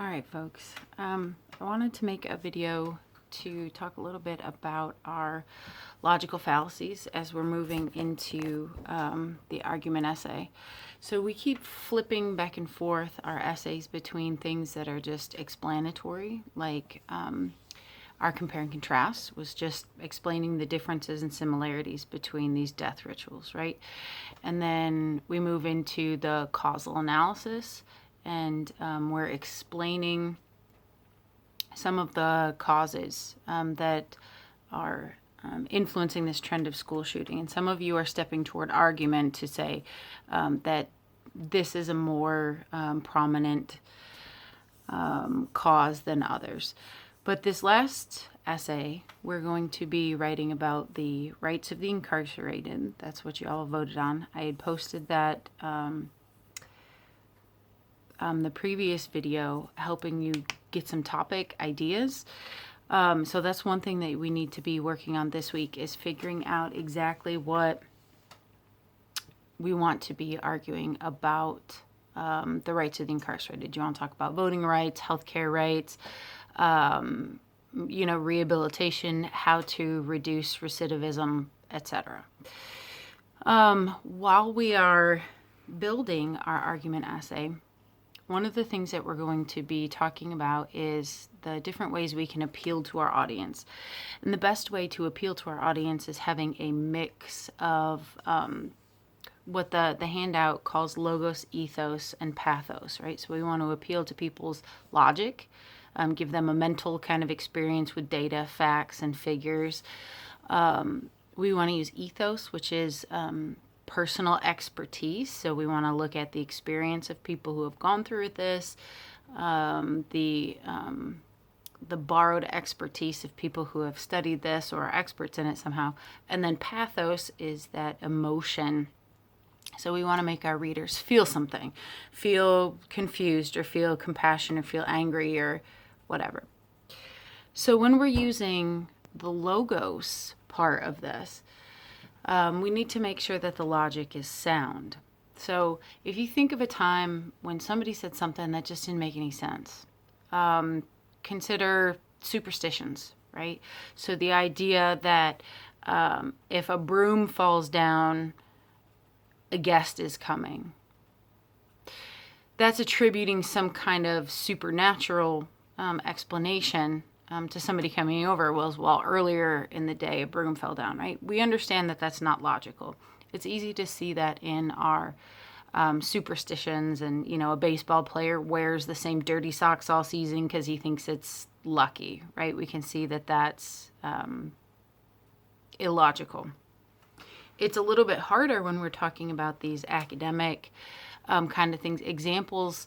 All right, folks. I wanted to make a video to talk a little bit about our logical fallacies as we're moving into the argument essay. So we keep flipping back and forth our essays between things that are just explanatory, like our compare and contrast was just explaining the differences and similarities between these death rituals, right? And then we move into the causal analysis, and we're explaining some of the causes that are influencing this trend of school shooting. And some of you are stepping toward argument to say that this is a more prominent cause than others. But this last essay, we're going to be writing about the rights of the incarcerated. That's what you all voted on. I had posted that the previous video, helping you get some topic ideas. So that's one thing that we need to be working on this week, is figuring out exactly what we want to be arguing about the rights of the incarcerated. Do you want to talk about voting rights, healthcare rights, rehabilitation, how to reduce recidivism, etc. While we are building our argument essay, one of the things that we're going to be talking about is the different ways we can appeal to our audience. And the best way to appeal to our audience is having a mix of what the handout calls logos, ethos, and pathos, right? So we want to appeal to people's logic, give them a mental kind of experience with data, facts, and figures. We want to use ethos, which is personal expertise. So we want to look at the experience of people who have gone through this, the borrowed expertise of people who have studied this or are experts in it somehow. And then pathos is that emotion. So we want to make our readers feel something, feel confused or feel compassion or feel angry or whatever. So when we're using the logos part of this, we need to make sure that the logic is sound. So if you think of a time when somebody said something that just didn't make any sense, consider superstitions, right? So the idea that if a broom falls down, a guest is coming. That's attributing some kind of supernatural explanation to somebody coming over. Well, earlier in the day, a broom fell down, right? We understand that that's not logical. It's easy to see that in our superstitions, and, a baseball player wears the same dirty socks all season because he thinks it's lucky, right? We can see that that's illogical. It's a little bit harder when we're talking about these academic kind of things. Examples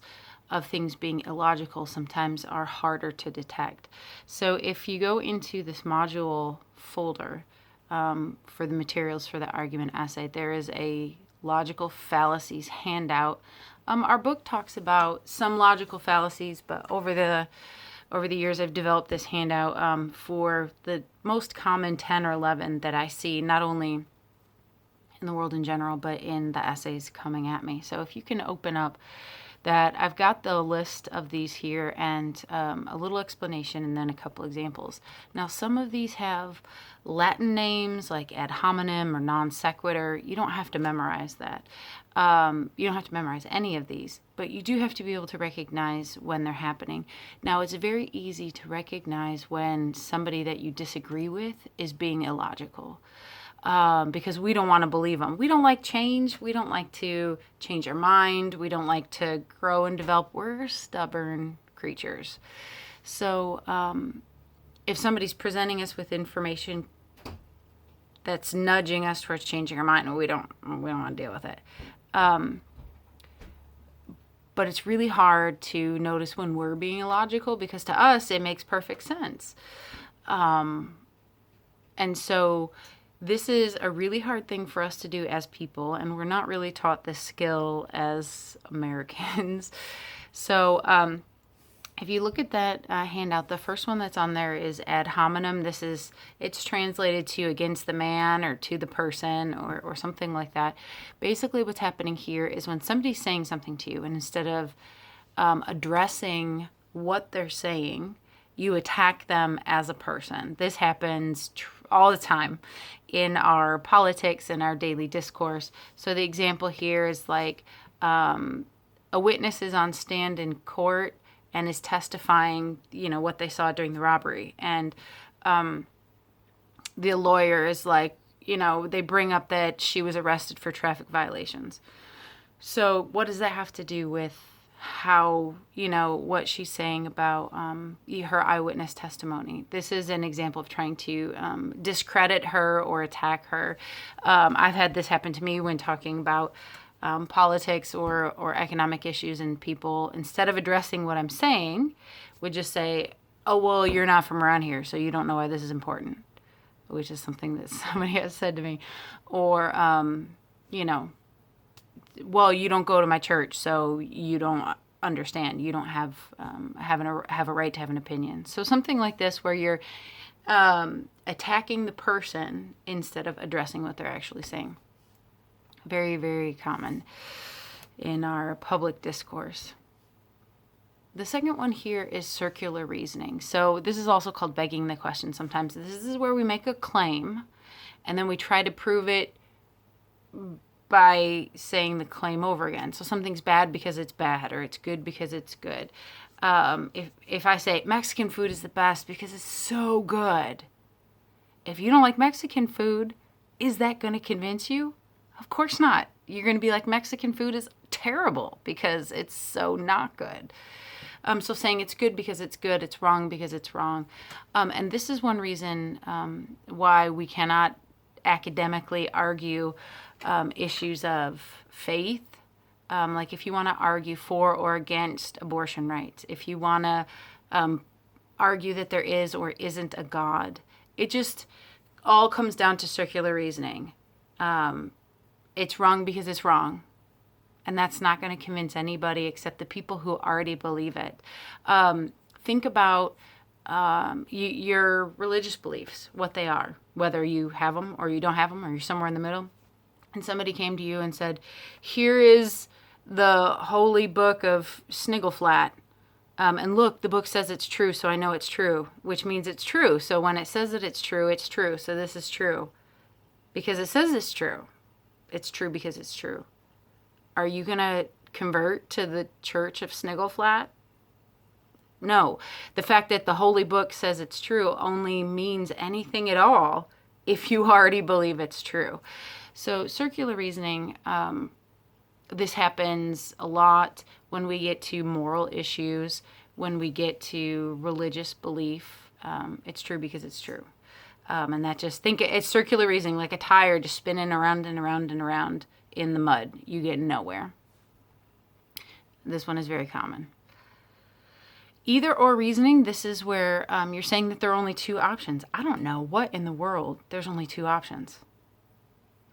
of things being illogical sometimes are harder to detect. So if you go into this module folder for the materials for the argument essay, there is a logical fallacies handout. Our book talks about some logical fallacies, but over the years I've developed this handout for the most common 10 or 11 that I see, not only in the world in general, but in the essays coming at me. So if you can open up that, I've got the list of these here and a little explanation and then a couple examples. Now, some of these have Latin names like ad hominem or non sequitur. You don't have to memorize that. You don't have to memorize any of these, but you do have to be able to recognize when they're happening. Now, it's very easy to recognize when somebody that you disagree with is being illogical. Because we don't want to believe them. We don't like change. We don't like to change our mind. We don't like to grow and develop. We're stubborn creatures. So if somebody's presenting us with information that's nudging us towards changing our mind, we don't want to deal with it. But it's really hard to notice when we're being illogical, because to us it makes perfect sense. And so this is a really hard thing for us to do as people, and we're not really taught this skill as Americans. So if you look at that handout, the first one that's on there is ad hominem. It's translated to against the man or to the person or something like that. Basically what's happening here is when somebody's saying something to you, and instead of addressing what they're saying, you attack them as a person. This happens all the time in our politics and our daily discourse. So the example here is like a witness is on stand in court and is testifying, what they saw during the robbery. And the lawyer is like, they bring up that she was arrested for traffic violations. So what does that have to do with how, what she's saying about her eyewitness testimony? This is an example of trying to discredit her or attack her. I've had this happen to me when talking about politics or economic issues, and people, instead of addressing what I'm saying, would just say, oh, well, you're not from around here, so you don't know why this is important, which is something that somebody has said to me. Or, well, you don't go to my church, so you don't understand. You don't have a right to have an opinion. So something like this, where you're attacking the person instead of addressing what they're actually saying. Very, very common in our public discourse. The second one here is circular reasoning. So this is also called begging the question. Sometimes this is where we make a claim and then we try to prove it by saying the claim over again. So something's bad because it's bad, or it's good because it's good. If I say Mexican food is the best because it's so good, if you don't like Mexican food, is that going to convince you? Of course not. You're going to be like, Mexican food is terrible because it's so not good. So saying it's good because it's good, it's wrong because it's wrong. And this is one reason why we cannot academically argue issues of faith. Like if you want to argue for or against abortion rights, if you want to argue that there is or isn't a God, it just all comes down to circular reasoning. It's wrong because it's wrong. And that's not going to convince anybody except the people who already believe it. Think about your religious beliefs, what they are, whether you have them or you don't have them, or you're somewhere in the middle. And somebody came to you and said, here is the holy book of Sniggleflat. And look, the book says it's true, so I know it's true, which means it's true. So when it says that it's true, it's true. So this is true because it says it's true. It's true because it's true. Are you going to convert to the Church of Sniggleflat? No. The fact that the Holy Book says it's true only means anything at all if you already believe it's true. So circular reasoning, this happens a lot when we get to moral issues, when we get to religious belief. It's true because it's true. And that just, think it's circular reasoning, like a tire just spinning around and around and around in the mud. You get nowhere. This one is very common. Either or reasoning, this is where you're saying that there are only two options. I don't know. What in the world? There's only two options.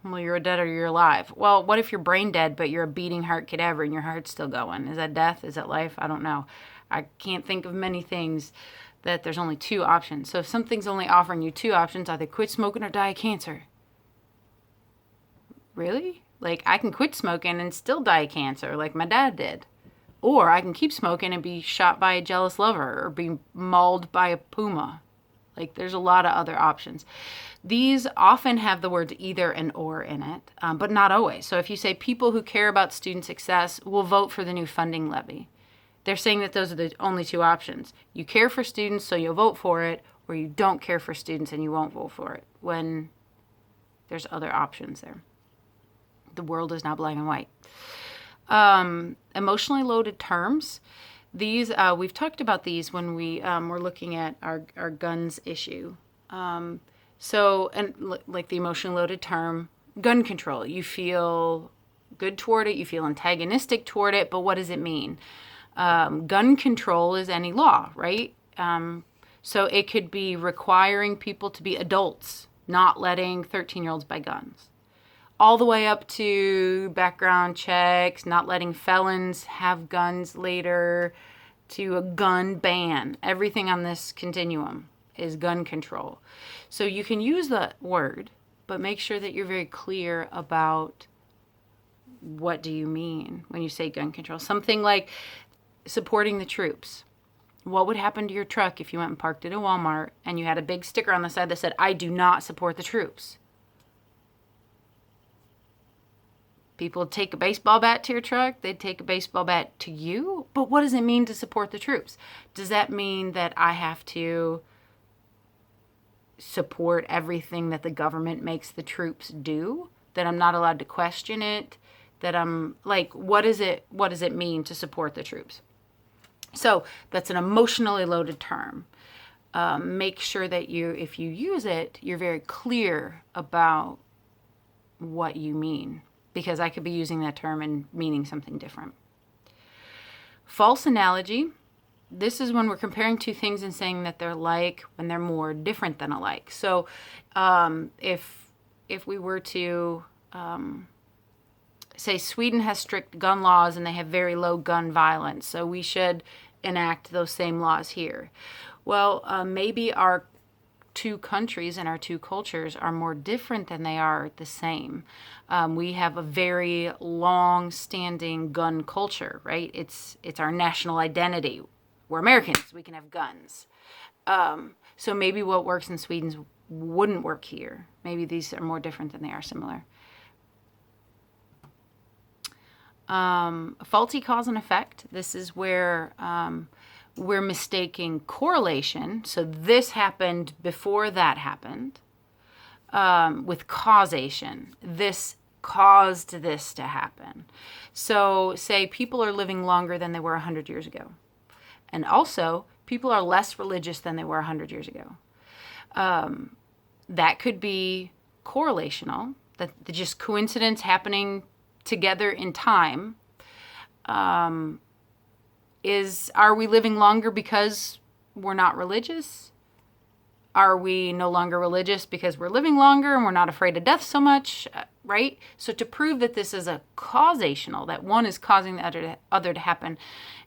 Well, you're dead or you're alive. Well, what if you're brain dead, but you're a beating heart cadaver and your heart's still going? Is that death? Is that life? I don't know. I can't think of many things that there's only two options. So if something's only offering you two options, either quit smoking or die of cancer. Really? Like, I can quit smoking and still die of cancer, like my dad did. Or I can keep smoking and be shot by a jealous lover or be mauled by a puma. Like, there's a lot of other options. These often have the words either and or in it, but not always. So if you say people who care about student success will vote for the new funding levy, they're saying that those are the only two options. You care for students, so you'll vote for it, or you don't care for students and you won't vote for it, when there's other options there. The world is not black and white. Emotionally loaded terms. These, we've talked about these when we were looking at our guns issue. So, and like the emotionally loaded term, gun control. You feel good toward it, you feel antagonistic toward it, but what does it mean? Gun control is any law, right? So it could be requiring people to be adults, not letting 13-year-olds buy guns. All the way up to background checks, not letting felons have guns later, to a gun ban. Everything on this continuum is gun control. So you can use the word, but make sure that you're very clear about what do you mean when you say gun control. Something like supporting the troops. What would happen to your truck if you went and parked it at Walmart and you had a big sticker on the side that said, "I do not support the troops"? People would take a baseball bat to your truck. They'd take a baseball bat to you. But what does it mean to support the troops? Does that mean that I have to support everything that the government makes the troops do? That I'm not allowed to question it? That I'm like, what does it mean to support the troops? So that's an emotionally loaded term. Make sure that if you use it, you're very clear about what you mean, because I could be using that term and meaning something different. False analogy. This is when we're comparing two things and saying that they're like when they're more different than alike. So if we were to say Sweden has strict gun laws and they have very low gun violence, so we should enact those same laws here. Well, maybe our two countries and our two cultures are more different than they are the same. We have a very long-standing gun culture, right? It's our national identity. We're Americans. We can have guns. So maybe what works in Sweden wouldn't work here. Maybe these are more different than they are similar. Faulty cause and effect. This is where we're mistaking correlation. So this happened before that happened, with causation. This caused this to happen. So say people are living longer than they were 100 years ago. And also, people are less religious than they were 100 years ago. That could be correlational, that just coincidence happening together in time. Are we living longer because we're not religious? Are we no longer religious because we're living longer and we're not afraid of death so much, right? So to prove that this is a causational, that one is causing the other to happen,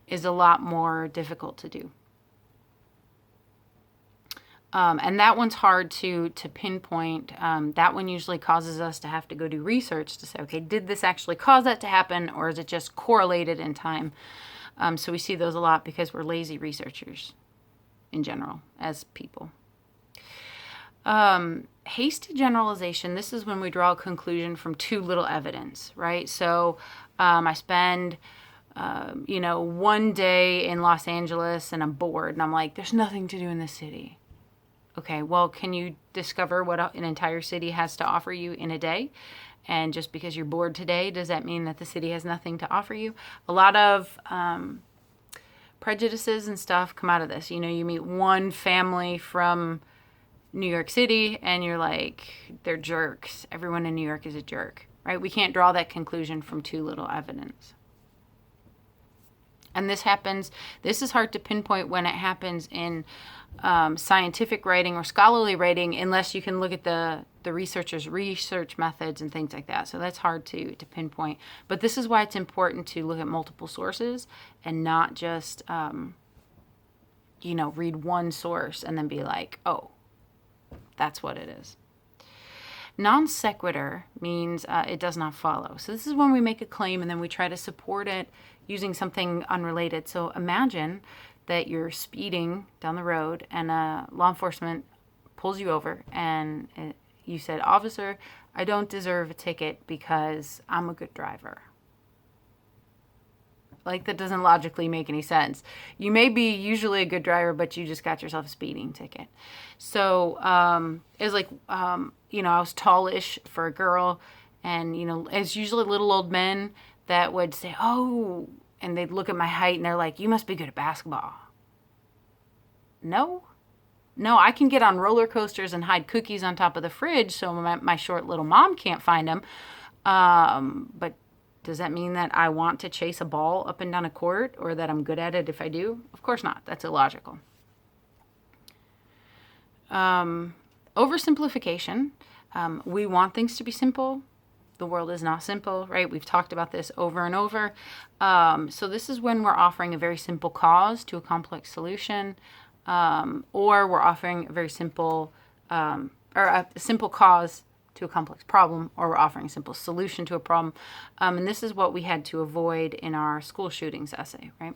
is a lot more difficult to do. And that one's hard to pinpoint. That one usually causes us to have to go do research to say, okay, did this actually cause that to happen, or is it just correlated in time? So we see those a lot because we're lazy researchers in general as people. Hasty generalization. This is when we draw a conclusion from too little evidence, right? So I spend one day in Los Angeles and I'm bored and I'm like, there's nothing to do in this city. Okay, well, can you discover what an entire city has to offer you in a day? And just because you're bored today, does that mean that the city has nothing to offer you? A lot of prejudices and stuff come out of this. You meet one family from New York City and you're like, they're jerks. Everyone in New York is a jerk, right? We can't draw that conclusion from too little evidence. And this is hard to pinpoint when it happens in scientific writing or scholarly writing, unless you can look at the researchers' research methods and things like that. So that's hard to pinpoint. But this is why it's important to look at multiple sources and not just, read one source and then be like, oh, that's what it is. Non sequitur means it does not follow. So this is when we make a claim and then we try to support it using something unrelated. So imagine that you're speeding down the road and law enforcement pulls you over and you said, "Officer, I don't deserve a ticket because I'm a good driver." Like, that doesn't logically make any sense. You may be usually a good driver, but you just got yourself a speeding ticket. So it was like, I was tallish for a girl, and, it's usually little old men that would say, "Oh," and they'd look at my height and they're like, "You must be good at basketball." No, I can get on roller coasters and hide cookies on top of the fridge so my short little mom can't find them. But does that mean that I want to chase a ball up and down a court, or that I'm good at it if I do? Of course not. That's illogical. Oversimplification. We want things to be simple. The world is not simple, right? We've talked about this over and over. So this is when we're offering a very simple cause to a complex solution, or we're offering a very simple, or a simple cause to a complex problem, or we're offering a simple solution to a problem. And this is what we had to avoid in our school shootings essay, right?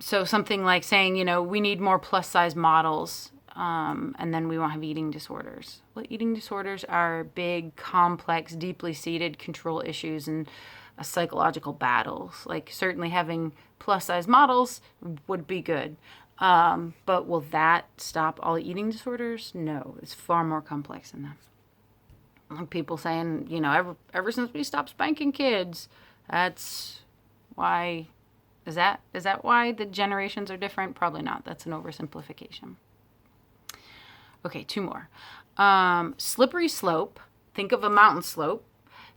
So something like saying, we need more plus size models, and then we won't have eating disorders. Well, eating disorders are big, complex, deeply seated control issues and psychological battles. Like certainly having plus size models would be good. But will that stop all eating disorders? No, it's far more complex than that. Like people saying, ever since we stopped spanking kids, that's why. Is that why the generations are different? Probably not. That's an oversimplification. Okay, 2 more. Slippery slope. Think of a mountain slope.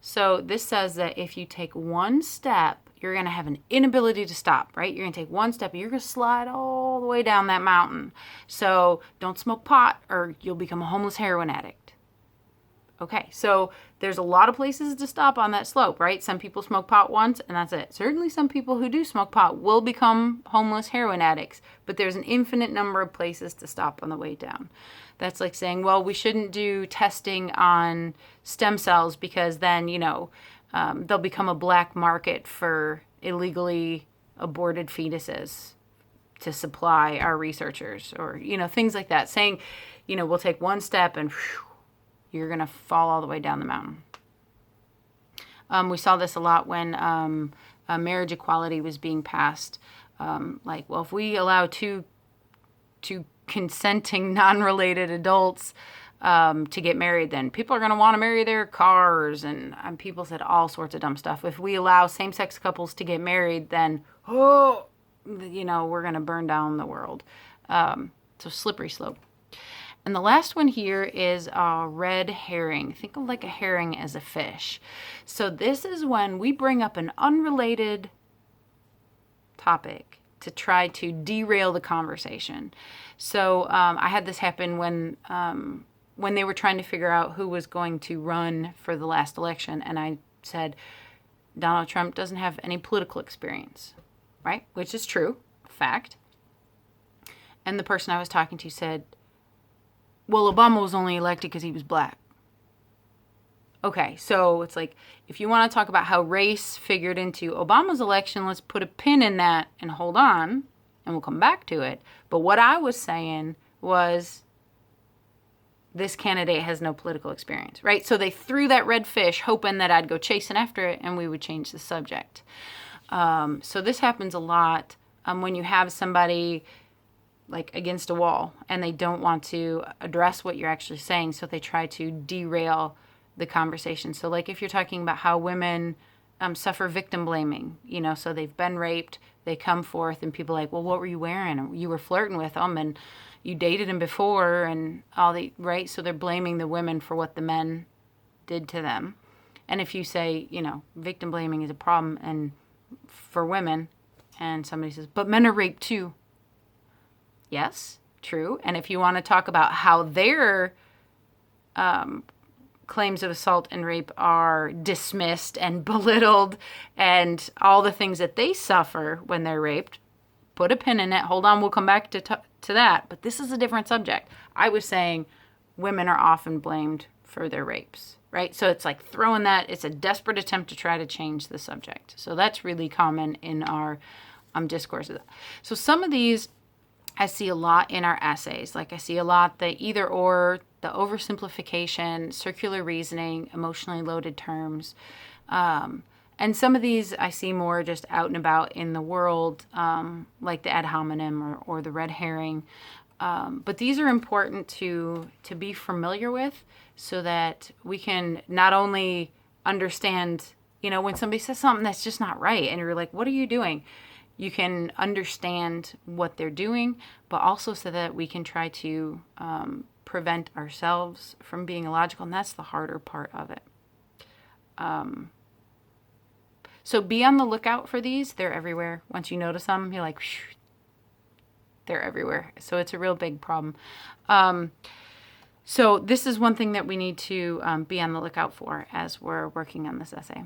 So this says that if you take one step, you're going to have an inability to stop, right? You're going to take one step and you're going to slide all the way down that mountain. So don't smoke pot or you'll become a homeless heroin addict. Okay, so there's a lot of places to stop on that slope, right? Some people smoke pot once and that's it. Certainly some people who do smoke pot will become homeless heroin addicts, but there's an infinite number of places to stop on the way down. That's like saying, well, we shouldn't do testing on stem cells because then, they'll become a black market for illegally aborted fetuses to supply our researchers or, things like that. Saying, we'll take one step and you're going to fall all the way down the mountain. We saw this a lot when marriage equality was being passed. If we allow two consenting, non-related adults to get married, then people are going to want to marry their cars. And people said all sorts of dumb stuff. If we allow same-sex couples to get married, then, we're going to burn down the world. So slippery slope. And the last one here is a red herring. Think of like a herring as a fish. So this is when we bring up an unrelated topic to try to derail the conversation. So I had this happen when they were trying to figure out who was going to run for the last election. And I said, Donald Trump doesn't have any political experience, right? Which is true, fact. And the person I was talking to said, well, Obama was only elected because he was black. Okay, so it's like, if you want to talk about how race figured into Obama's election, let's put a pin in that and hold on, and we'll come back to it. But what I was saying was, this candidate has no political experience, right? So they threw that red fish, hoping that I'd go chasing after it, and we would change the subject. So this happens a lot when you have somebody like against a wall and they don't want to address what you're actually saying, so they try to derail the conversation. So like if you're talking about how women suffer victim blaming, so they've been raped, they come forth and people are like, well, what were you wearing? You were flirting with them and you dated him before and right? So they're blaming the women for what the men did to them. And if you say, victim blaming is a problem and for women, and somebody says, but men are raped too. Yes, true. And if you want to talk about how their claims of assault and rape are dismissed and belittled and all the things that they suffer when they're raped, put a pin in it. Hold on, we'll come back to that. But this is a different subject. I was saying women are often blamed for their rapes, right? So it's like throwing that. It's a desperate attempt to try to change the subject. So that's really common in our discourses. So some of these I see a lot in our essays. Like I see a lot the either or, the oversimplification, circular reasoning, emotionally loaded terms. And some of these I see more just out and about in the world, like the ad hominem or the red herring. But these are important to be familiar with so that we can not only understand, when somebody says something that's just not right and you're like, what are you doing? You can understand what they're doing, but also so that we can try to prevent ourselves from being illogical, and that's the harder part of it. So be on the lookout for these. They're everywhere. Once you notice them, you're like, whew, they're everywhere. So it's a real big problem. So this is one thing that we need to be on the lookout for as we're working on this essay.